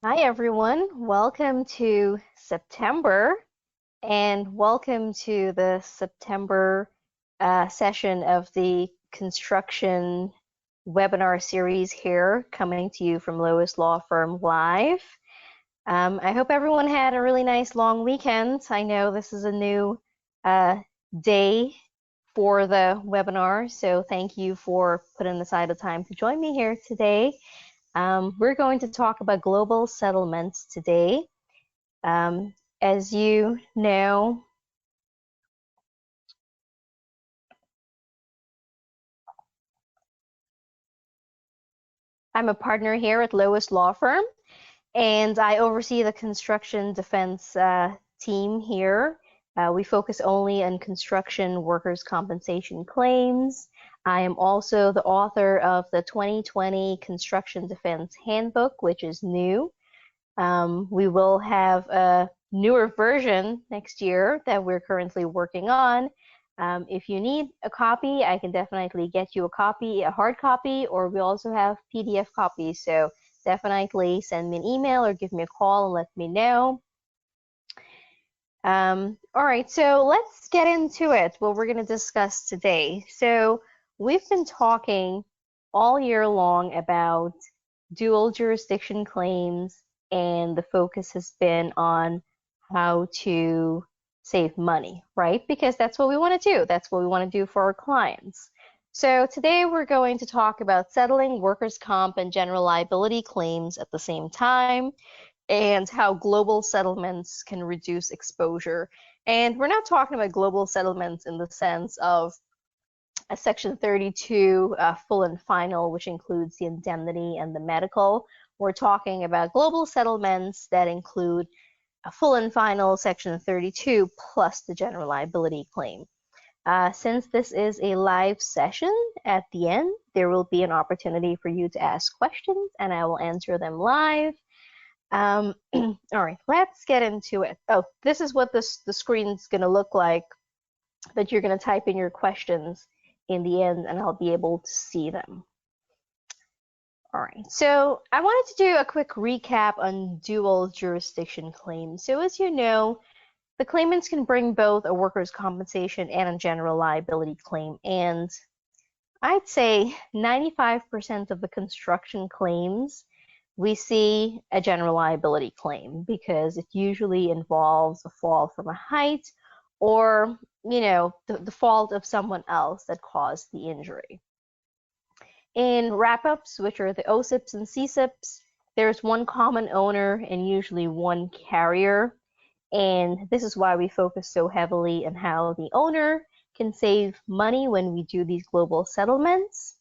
Hi everyone, welcome to September and welcome to the September session of the construction webinar series here, coming to you from LOIS Law Firm Live. I hope everyone had a really nice long weekend. I know this is a new day for the webinar, so thank you for putting aside the time to join me here today. We're going to talk about global settlements today. As you know, I'm a partner here at LOIS Law Firm, and I oversee the construction defense team here. We focus only on construction workers' compensation claims. I am also the author of the 2020 Construction Defense Handbook, which is new. We will have a newer version next year that we're currently working on. If you need a copy, I can definitely get you a copy, a hard copy, or we also have PDF copies. So definitely send me an email or give me a call and let me know. All right, so let's get into it, what we're going to discuss today. So we've been talking all year long about dual jurisdiction claims, and the focus has been on how to save money, right? Because that's what we want to do. That's what we want to do for our clients. So today we're going to talk about settling workers' comp and general liability claims at the same time, and how global settlements can reduce exposure. And we're not talking about global settlements in the sense of a Section 32 full and final, which includes the indemnity and the medical. We're talking about global settlements that include a full and final Section 32 plus the general liability claim. Since this is a live session, at the end, there will be an opportunity for you to ask questions and I will answer them live. All right, let's get into it. Oh, this is what the screen's going to look like, that you're going to type in your questions in the end and I'll be able to see them. All right, so I wanted to do a quick recap on dual jurisdiction claims. So as you know, the claimants can bring both a workers' compensation and a general liability claim, and I'd say 95% of the construction claims we see a general liability claim because it usually involves a fall from a height or, you know, the fault of someone else that caused the injury. In wrap-ups, which are the OSIPs and CSIPs, there's one common owner and usually one carrier. And this is why we focus so heavily on how the owner can save money when we do these global settlements.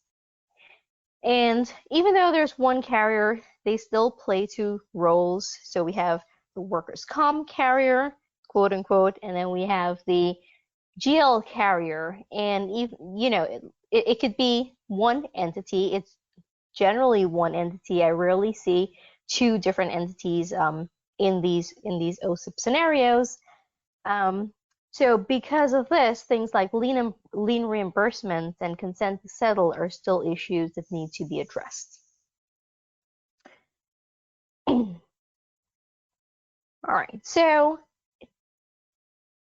And even though there's one carrier, they still play two roles. So we have the workers' comp carrier, quote unquote, and then we have the GL carrier. And even, you know, it could be one entity. It's generally one entity. I rarely see two different entities in these OSIP scenarios. So because of this, things like lien reimbursement and consent to settle are still issues that need to be addressed. All right, so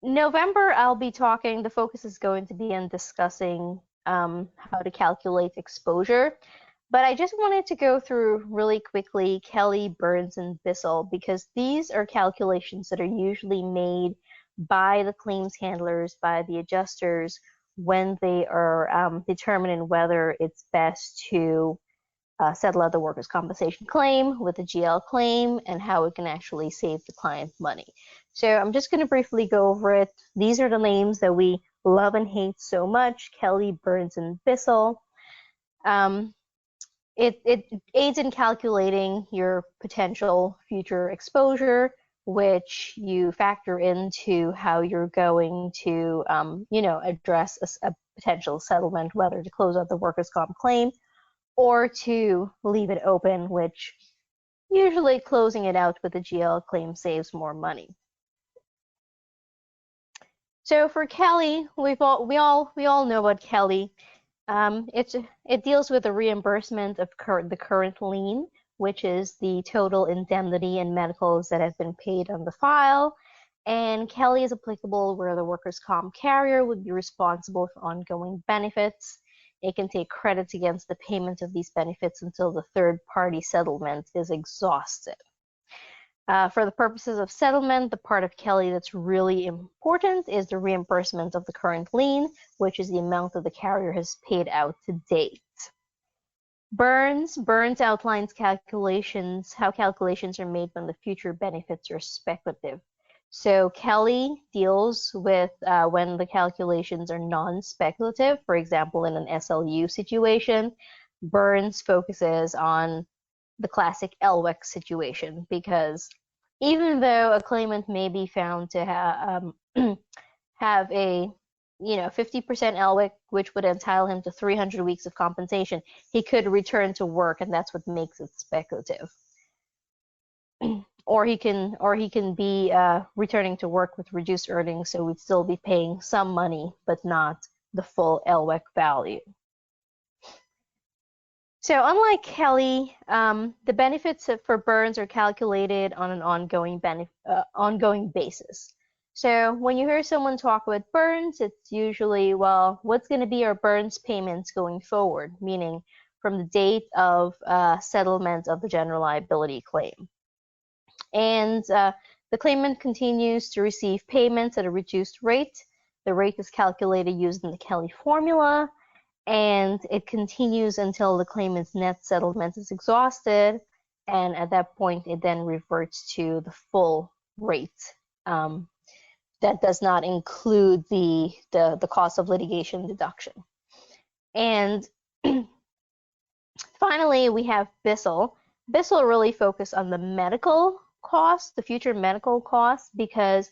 November I'll be talking, the focus is going to be on discussing how to calculate exposure. But I just wanted to go through really quickly Kelly, Burns, and Bissell because these are calculations that are usually made by the claims handlers, by the adjusters, when they are determining whether it's best to settle out the workers' compensation claim with the GL claim and how it can actually save the client money. So I'm just going to briefly go over it. These are the names that we love and hate so much, Kelly, Burns, and Bissell. It aids in calculating your potential future exposure, which you factor into how you're going to, you know, address a potential settlement, whether to close out the workers' comp claim or to leave it open, which usually closing it out with a GL claim saves more money. So for Kelly, we all know about Kelly. It deals with the reimbursement of the current lien which is the total indemnity and medicals that have been paid on the file. And Kelly is applicable where the workers' comp carrier would be responsible for ongoing benefits. It can take credits against the payment of these benefits until the third-party settlement is exhausted. For the purposes of settlement, the part of Kelly that's really important is the reimbursement of the current lien, which is the amount that the carrier has paid out to date. Burns outlines calculations, how calculations are made when the future benefits are speculative. So Kelly deals with when the calculations are non-speculative, for example, in an SLU situation. Burns focuses on the classic LWEC situation, because even though a claimant may be found to have a 50% LWEC, which would entitle him to 300 weeks of compensation, he could return to work, and that's what makes it speculative. Or he can be returning to work with reduced earnings, so we'd still be paying some money, but not the full LWEC value. So unlike Kelly, the benefits for Burns are calculated on an ongoing basis. So when you hear someone talk about Burns, it's usually, well, what's going to be our Burns payments going forward, meaning from the date of settlement of the general liability claim. And the claimant continues to receive payments at a reduced rate. The rate is calculated using the Kelly formula, and it continues until the claimant's net settlement is exhausted, and at that point it then reverts to the full rate. That does not include the cost of litigation deduction. And finally, we have Bissell. Bissell really focused on the medical costs, the future medical costs, because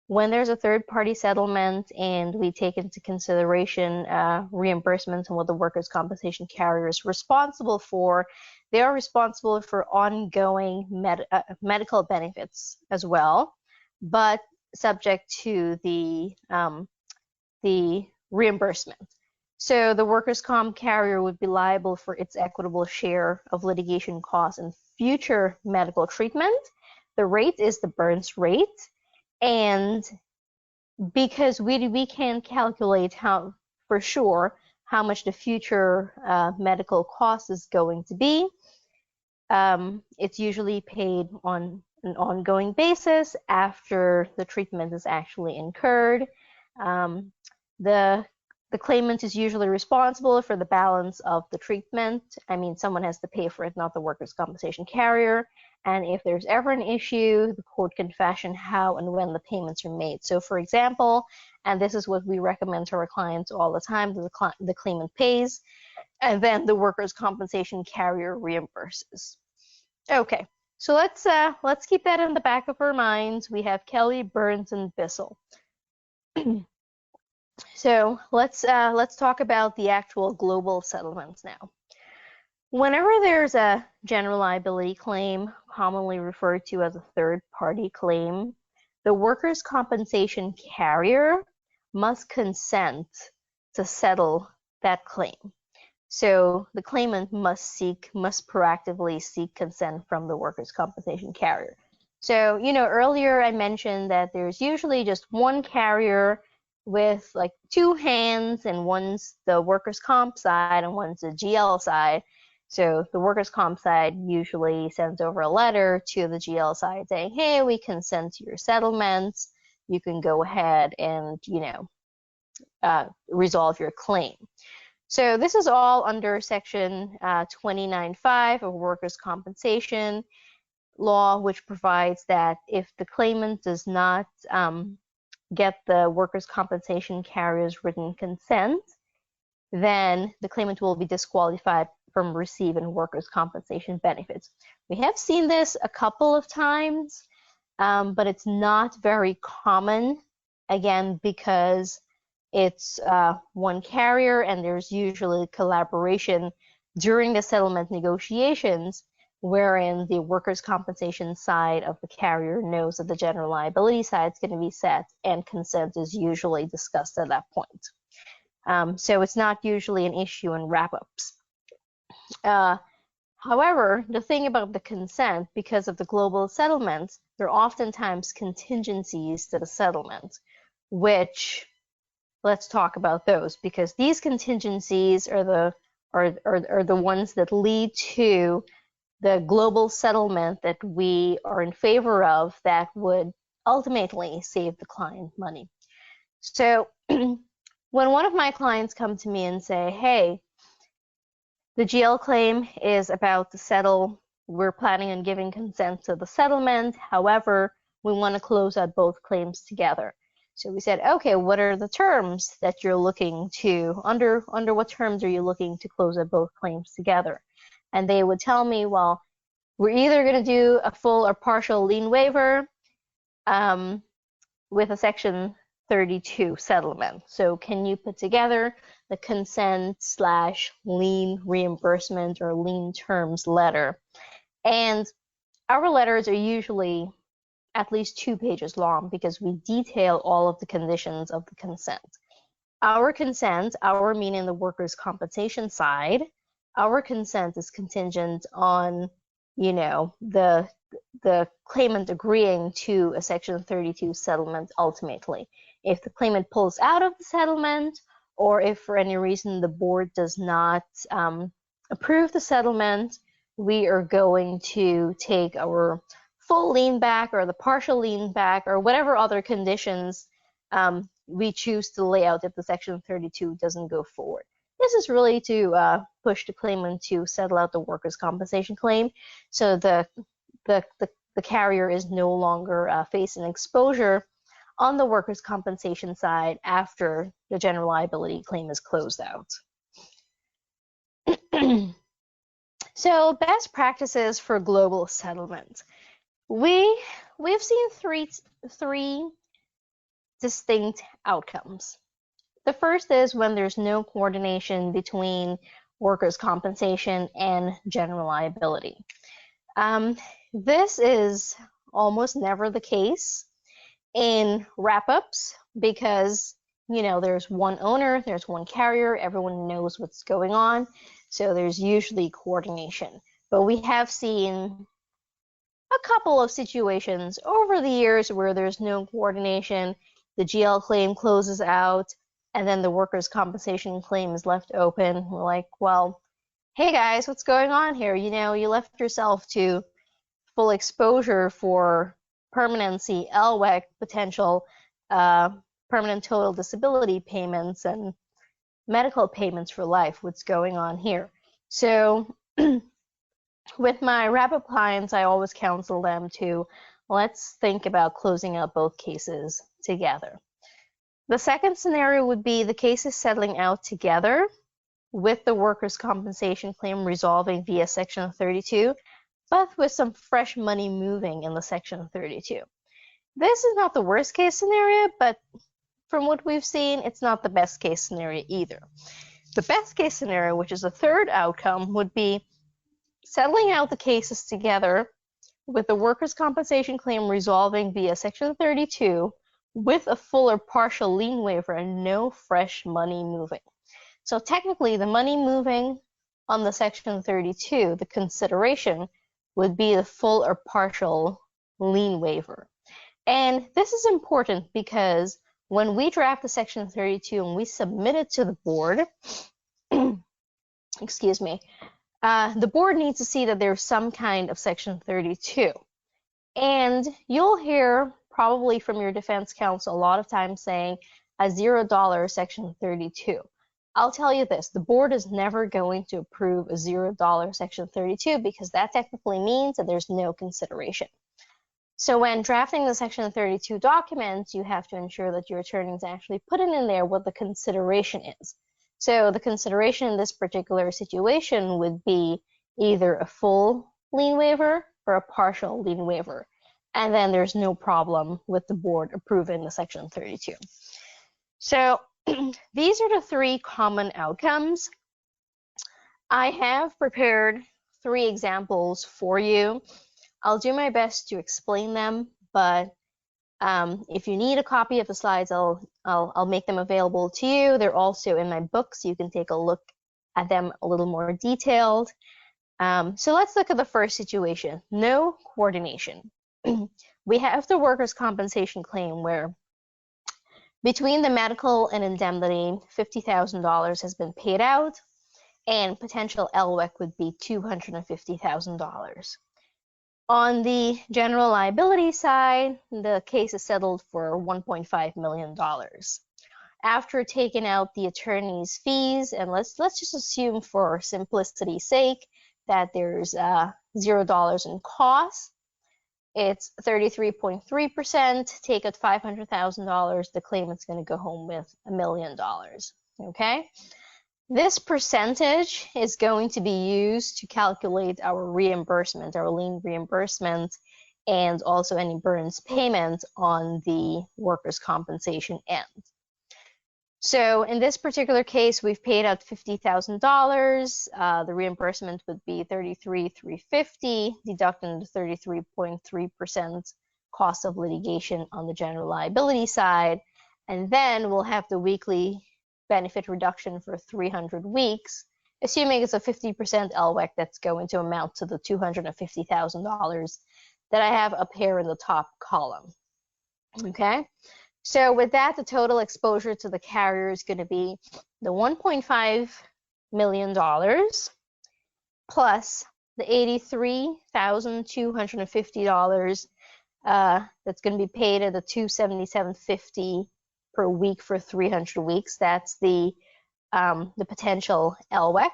when there's a third-party settlement and we take into consideration reimbursements and what the workers' compensation carrier is responsible for, they are responsible for ongoing medical benefits as well, but subject to the reimbursement. So the workers' comp carrier would be liable for its equitable share of litigation costs and future medical treatment. The rate is the Burns rate. And because we can't calculate for sure how much the future medical cost is going to be, it's usually paid on an ongoing basis after the treatment is actually incurred. The claimant is usually responsible for the balance of the treatment. I mean, someone has to pay for it, not the workers' compensation carrier. And if there's ever an issue, the court can fashion how and when the payments are made. So for example, and this is what we recommend to our clients all the time, the claimant pays, and then the workers' compensation carrier reimburses. Okay, so let's keep that in the back of our minds. We have Kelly, Burns, and Bissell. So let's talk about the actual global settlements now. Whenever there's a general liability claim, commonly referred to as a third-party claim, the workers' compensation carrier must consent to settle that claim. So the claimant must proactively seek consent from the workers' compensation carrier. So, earlier I mentioned that there's usually just one carrier with like two hands, and one's the workers' comp side and one's the GL side. So the workers' comp side usually sends over a letter to the GL side saying, hey, we consent to your settlements. You can go ahead and, resolve your claim. So this is all under Section 29.5 of Workers' Compensation Law, which provides that if the claimant does not get the workers' compensation carrier's written consent, then the claimant will be disqualified from receiving workers' compensation benefits. We have seen this a couple of times, but it's not very common, again, because it's one carrier and there's usually collaboration during the settlement negotiations, wherein the workers' compensation side of the carrier knows that the general liability side is going to be set, and consent is usually discussed at that point. So it's not usually an issue in wrap-ups. However, the thing about the consent, because of the global settlements, there are oftentimes contingencies to the settlement, which let's talk about those, because these contingencies are the ones that lead to the global settlement that we are in favor of that would ultimately save the client money. So when one of my clients come to me and say, hey, the GL claim is about to settle, we're planning on giving consent to the settlement, however, we want to close out both claims together. So we said, okay, what are the terms that you're looking to, under what terms are you looking to close out both claims together? And they would tell me, well, we're either going to do a full or partial lien waiver with a Section 32 settlement. So can you put together the consent/lien reimbursement or lien terms letter? And our letters are usually at least 2 pages long because we detail all of the conditions of the consent. Our consent, our meaning the workers' compensation side, our consent is contingent on, you know, the claimant agreeing to a Section 32 settlement ultimately. If the claimant pulls out of the settlement, or if for any reason the board does not approve the settlement, we are going to take our full lien back or the partial lien back or whatever other conditions we choose to lay out if the Section 32 doesn't go forward. This is really to push the claimant to settle out the workers' compensation claim, so the carrier is no longer facing exposure on the workers' compensation side after the general liability claim is closed out. So best practices for global settlement. We've seen three distinct outcomes. The first is when there's no coordination between workers' compensation and general liability. This is almost never the case in wrap-ups because, you know, there's one owner, there's one carrier, everyone knows what's going on, so there's usually coordination. But we have seen a couple of situations over the years where there's no coordination, the GL claim closes out, and then the workers' compensation claim is left open. We're like, well, hey guys, what's going on here? You know, you left yourself to full exposure for permanency, LWEC, potential permanent total disability payments, and medical payments for life. What's going on here? So with my wrap-up clients, I always counsel them to, let's think about closing out both cases together. The second scenario would be the cases settling out together with the workers' compensation claim resolving via Section 32, but with some fresh money moving in the Section 32. This is not the worst case scenario, but from what we've seen, it's not the best case scenario either. The best case scenario, which is the third outcome, would be settling out the cases together with the workers' compensation claim resolving via Section 32 with a full or partial lien waiver and no fresh money moving. So technically, the money moving on the Section 32, the consideration, would be the full or partial lien waiver. And this is important because when we draft the Section 32 and we submit it to the board, excuse me, the board needs to see that there's some kind of Section 32. And you'll hear probably from your defense counsel a lot of times saying a $0 Section 32. I'll tell you this, the board is never going to approve a $0 Section 32 because that technically means that there's no consideration. So when drafting the Section 32 documents, you have to ensure that your attorneys actually put in there what the consideration is. So the consideration in this particular situation would be either a full lien waiver or a partial lien waiver. And then there's no problem with the board approving the Section 32. So these are the three common outcomes. I have prepared 3 examples for you. I'll do my best to explain them, but if you need a copy of the slides, I'll make them available to you. They're also in my book, so you can take a look at them a little more detailed. So let's look at the first situation, no coordination. We have the workers' compensation claim where between the medical and indemnity, $50,000 has been paid out, and potential LWEC would be $250,000. On the general liability side, the case is settled for $1.5 million. After taking out the attorney's fees, and let's just assume for simplicity's sake that there's $0 in cost, it's 33.3%. Take out $500,000, the claimant's going to go home with $1 million. Okay? This percentage is going to be used to calculate our reimbursement, our lien reimbursement, and also any burns payment on the workers' compensation end. So in this particular case, we've paid out $50,000. The reimbursement would be $33,350, deducting the 33.3% cost of litigation on the general liability side. And then we'll have the weekly benefit reduction for 300 weeks, assuming it's a 50% LWEC that's going to amount to the $250,000 that I have up here in the top column. Okay? So with that, the total exposure to the carrier is going to be the $1.5 million plus the $83,250 that's going to be paid at the $277.50 per week for 300 weeks. That's the potential LWEC,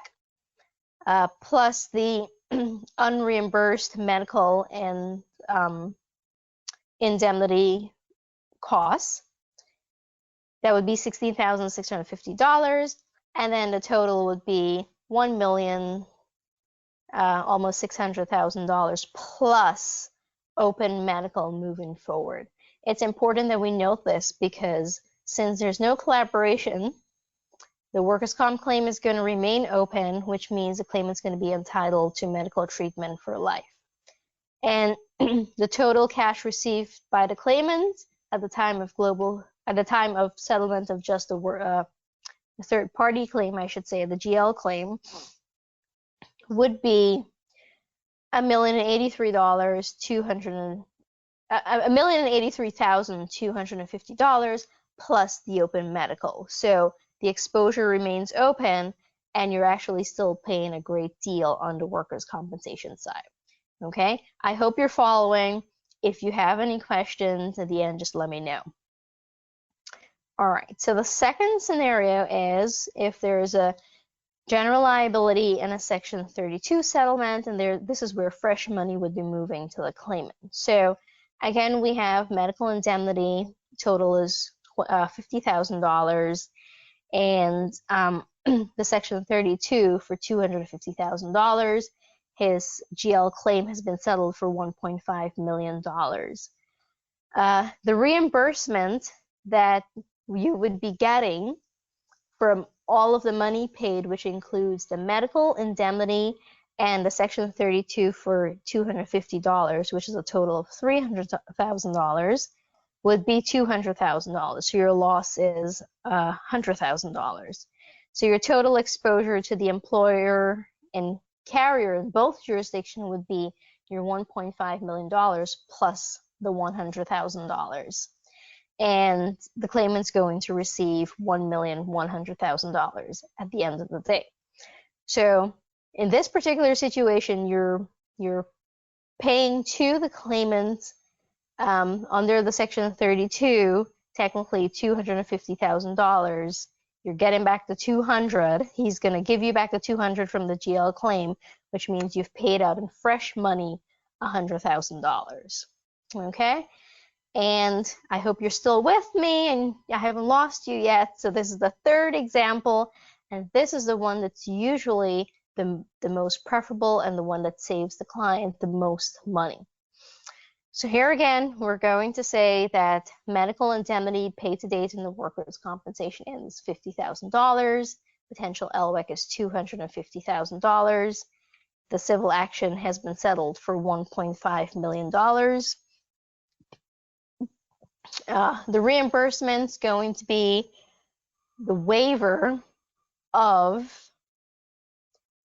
plus the unreimbursed medical and indemnity costs. That would be $16,650, and then the total would be $1 million, almost $600,000 plus open medical moving forward. It's important that we note this because since there's no collaboration, the workers' comp claim is going to remain open, which means the claimant's going to be entitled to medical treatment for life. And the total cash received by the claimant at the time of settlement of just the third-party claim, I should say, the GL claim, would be $1,083,250 plus the open medical. So the exposure remains open, and you're actually still paying a great deal on the workers' compensation side. Okay, I hope you're following. If you have any questions at the end, just let me know. All right, so the second scenario is if there's a general liability and a Section 32 settlement, and this is where fresh money would be moving to the claimant. So again, we have medical indemnity, total is $50,000, and the Section 32 for $250,000. His GL claim has been settled for $1.5 million. The reimbursement that you would be getting from all of the money paid, which includes the medical indemnity and the Section 32 for $250, which is a total of $300,000, would be $200,000. So your loss is $100,000. So your total exposure to the employer and carrier in both jurisdictions would be your $1.5 million plus the $100,000. And the claimant's going to receive $1,100,000 at the end of the day. So in this particular situation, you're paying to the claimant under the Section 32, technically $250,000. You're getting back the $200,000. He's going to give you back the $200,000 from the GL claim, which means you've paid out in fresh money $100,000. Okay? And I hope you're still with me and I haven't lost you yet. So this is the third example, and this is the one that's usually the most preferable and the one that saves the client the most money. So here again, we're going to say that medical indemnity paid to date in the workers' compensation is $50,000. Potential LWEC is $250,000. The civil action has been settled for $1.5 million. The reimbursement's going to be the waiver of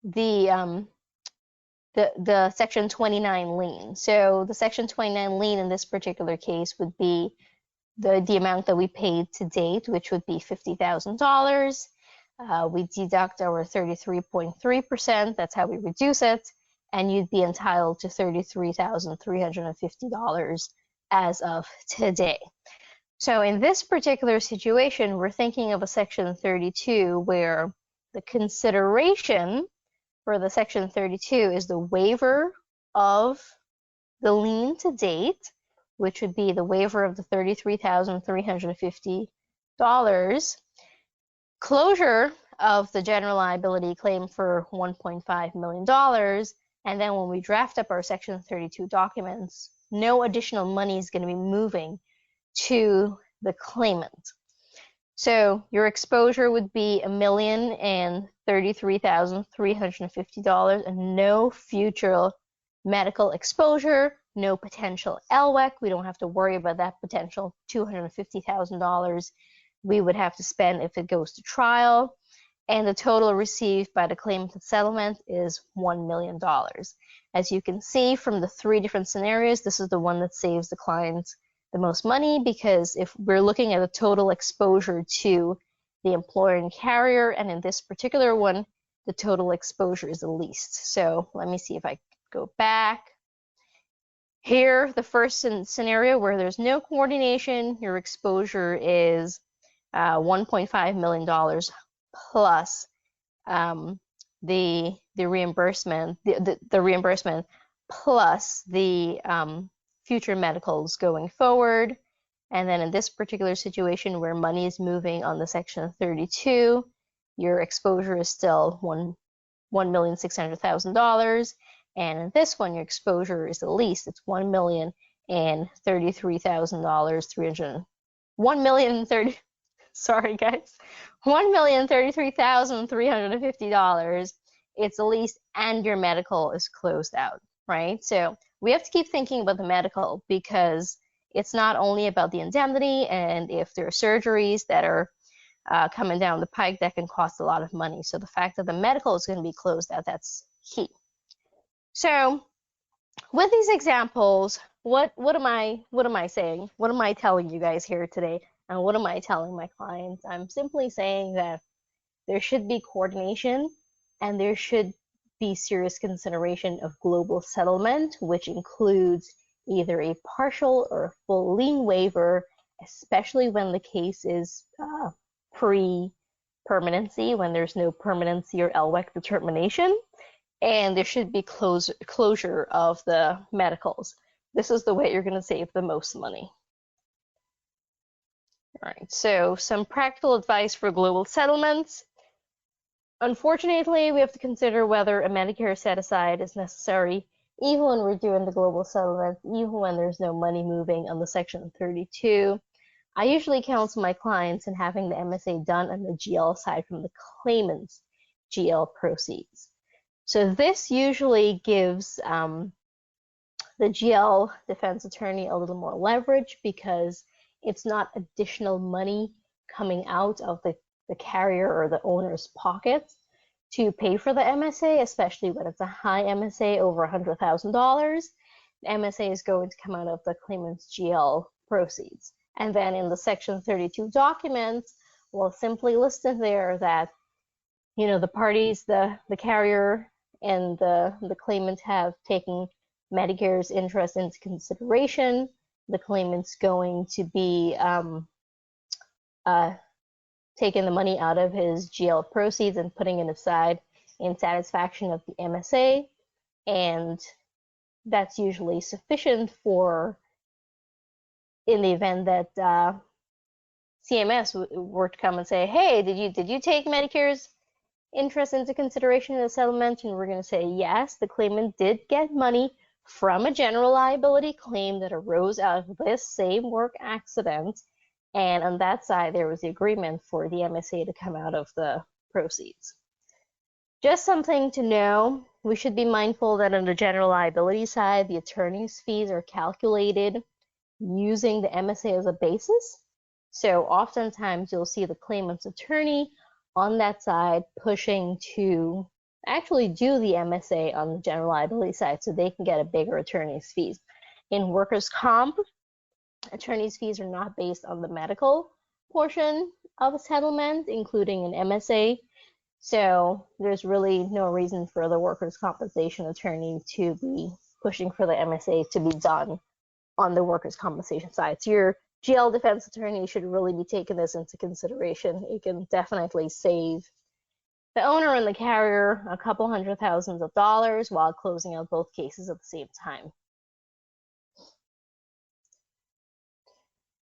the the Section 29 lien. So the Section 29 lien in this particular case would be the amount that we paid to date, which would be $50,000. We deduct our 33.3%, that's how we reduce it, and you'd be entitled to $33,350 as of today. So in this particular situation, we're thinking of a Section 32 where the consideration for the Section 32 is the waiver of the lien to date, which would be the waiver of the $33,350, closure of the general liability claim for $1.5 million, and then when we draft up our Section 32 documents, no additional money is going to be moving to the claimant. So your exposure would be $1,033,350 and no future medical exposure, no potential LWEC. We don't have to worry about that potential $250,000 we would have to spend if it goes to trial. And the total received by the claimant settlement is $1 million. As you can see from the 3 different scenarios, this is the one that saves the clients the most money, because if we're looking at a total exposure to the employer and carrier, and in this particular one, the total exposure is the least. So let me see if I go back. Here, the first scenario where there's no coordination, your exposure is $1.5 million plus the reimbursement, the reimbursement plus the future medicals going forward. And then in this particular situation where money is moving on the Section 32, your exposure is still $1,600,000. And in this one, your exposure is the least. It's $1,033,350. Sorry, guys. $1,033,350. It's the least, and your medical is closed out, right? So we have to keep thinking about the medical, because it's not only about the indemnity, and if there are surgeries that are coming down the pike, that can cost a lot of money. So the fact that the medical is going to be closed out, that's key. So with these examples, what am I saying? What am I telling you guys here today? And what am I telling my clients? I'm simply saying that there should be coordination, and there should be serious consideration of global settlement, which includes either a partial or a full lien waiver, especially when the case is pre-permanency, when there's no permanency or LWEC determination, and there should be closure of the medicals. This is the way you're going to save the most money. All right, so some practical advice for global settlements. Unfortunately, we have to consider whether a Medicare set-aside is necessary, even when we're doing the global settlement, even when there's no money moving on the Section 32. I usually counsel my clients in having the MSA done on the GL side from the claimant's GL proceeds. So this usually gives the GL defense attorney a little more leverage, because it's not additional money coming out of the carrier or the owner's pockets to pay for the MSA, especially when it's a high MSA over $100,000. The MSA is going to come out of the claimant's GL proceeds. And then in the Section 32 documents, we'll simply list in there that, you know, the parties, the carrier and the claimant have taken Medicare's interest into consideration. The claimant's going to be taking the money out of his GL proceeds and putting it aside in satisfaction of the MSA, and that's usually sufficient for, in the event that CMS were to come and say, hey, did you take Medicare's interest into consideration in the settlement? And we're going to say yes, the claimant did get money from a general liability claim that arose out of this same work accident. And on that side, there was the agreement for the MSA to come out of the proceeds. Just something to know, we should be mindful that on the general liability side, the attorney's fees are calculated using the MSA as a basis. So oftentimes you'll see the claimant's attorney on that side pushing to actually do the MSA on the general liability side so they can get a bigger attorney's fees. In workers' comp, attorney's fees are not based on the medical portion of a settlement, including an MSA. So there's really no reason for the workers' compensation attorney to be pushing for the MSA to be done on the workers' compensation side. So your GL defense attorney should really be taking this into consideration. It can definitely save the owner and the carrier a couple $100,000s while closing out both cases at the same time.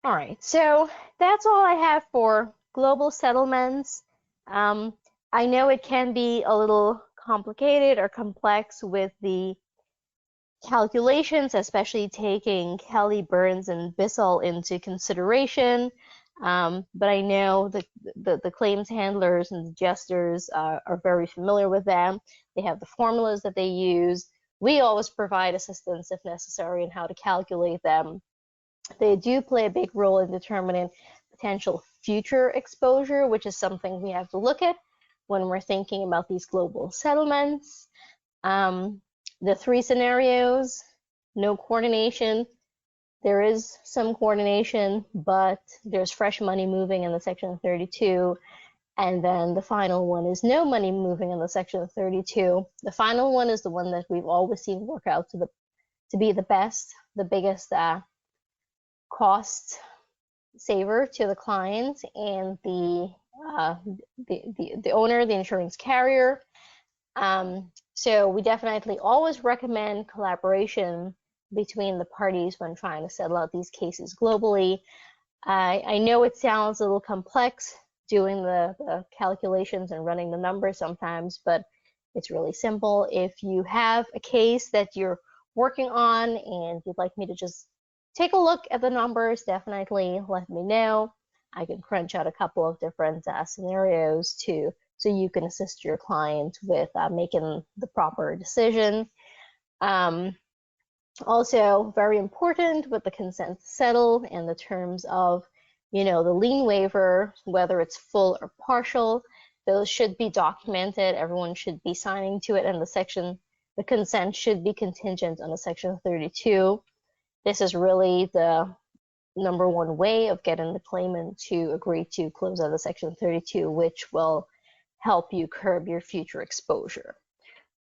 All right, so that's all I have for global settlements. I know it can be a little complicated or complex with the calculations, especially taking Kelly, Burns, and Bissell into consideration. But I know the claims handlers and the adjusters are very familiar with them. They have the formulas that they use. We always provide assistance if necessary in how to calculate them. They do play a big role in determining potential future exposure, which is something we have to look at when we're thinking about these global settlements. The three scenarios, no coordination. There is some coordination, but there's fresh money moving in the Section 32. And then the final one is no money moving in the Section 32. The final one is the one that we've always seen work out to be the best, the biggest cost saver to the client and the owner, the insurance carrier. So we definitely always recommend collaboration between the parties when trying to settle out these cases globally. I know it sounds a little complex doing the calculations and running the numbers sometimes, but it's really simple. If you have a case that you're working on and you'd like me to just take a look at the numbers, definitely let me know. I can crunch out a couple of different scenarios too, so you can assist your client with making the proper decision. Also, very important with the consent to settle and the terms of, the lien waiver, whether it's full or partial, those should be documented. Everyone should be signing to it, and the consent should be contingent on the Section 32. This is really the number one way of getting the claimant to agree to close out the Section 32, which will help you curb your future exposure.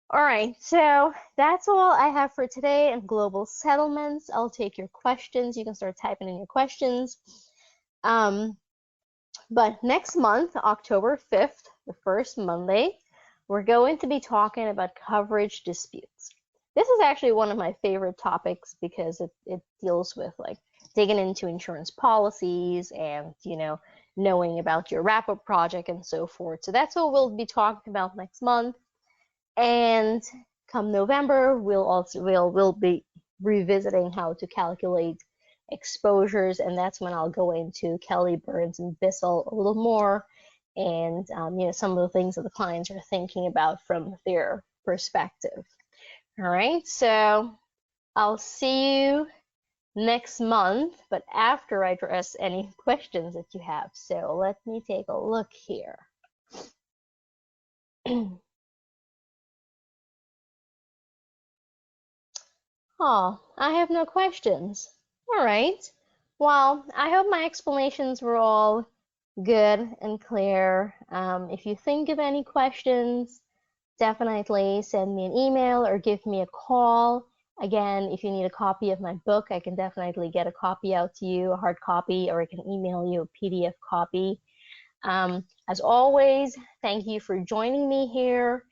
All right, so that's all I have for today in global settlements. I'll take your questions. You can start typing in your questions. But next month, October 5th, the first Monday, we're going to be talking about coverage disputes. This is actually one of my favorite topics because it deals with like digging into insurance policies and, knowing about your wrap-up project and so forth. So that's what we'll be talking about next month. And come November, we'll be revisiting how to calculate exposures, and that's when I'll go into Kelly, Burns, and Bissell a little more, and some of the things that the clients are thinking about from their perspective. All right, so I'll see you next month, but after I address any questions that you have. So let me take a look here. Oh, I have no questions. All right. Well, I hope my explanations were all good and clear. If you think of any questions, definitely send me an email or give me a call. Again, if you need a copy of my book, I can definitely get a copy out to you, a hard copy, or I can email you a PDF copy. As always, thank you for joining me here.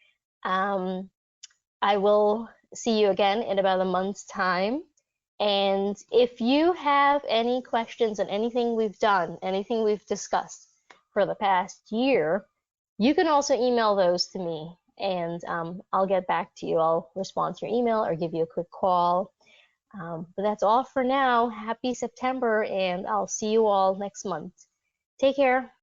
I will see you again in about a month's time. And if you have any questions on anything we've done, anything we've discussed for the past year, you can also email those to me, and I'll get back to you. I'll respond to your email or give you a quick call. But that's all for now. Happy September, and I'll see you all next month. Take care.